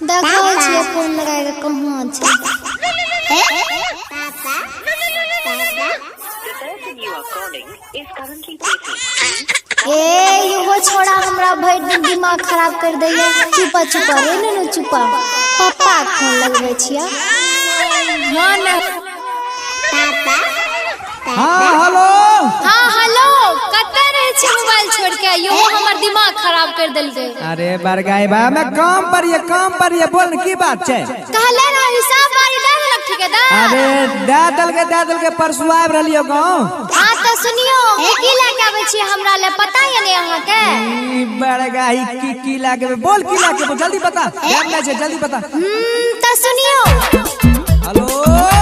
देखो छिए फोन लगाए के कहां छै। ए यो छोड़ा हमरा भर दिन दिमाग खराब कर दैया। चुपा चुपा रे ननु चुपा। पापा फोन लगबै छिया। हां ना हां हेलो हां हेलो कतै रहे छी मोबाइल छोड़ के। यो हमर दिमाग खराब कर देलकै। अरे बरगाई बा मैं काम पर ये बोल की बात छै। कहले ना हिसाब बारी दे देलक ठेकेदार। अरे दे दल के परसु आब रहलियो गांव। हां त सुनियो की लेके आबै छी हमरा ले पता है ने अहाँ के। ई बरगाई की लागे बोल की लागे जल्दी बता। टाइम नै छै जल्दी बता। त सुनियो हेलो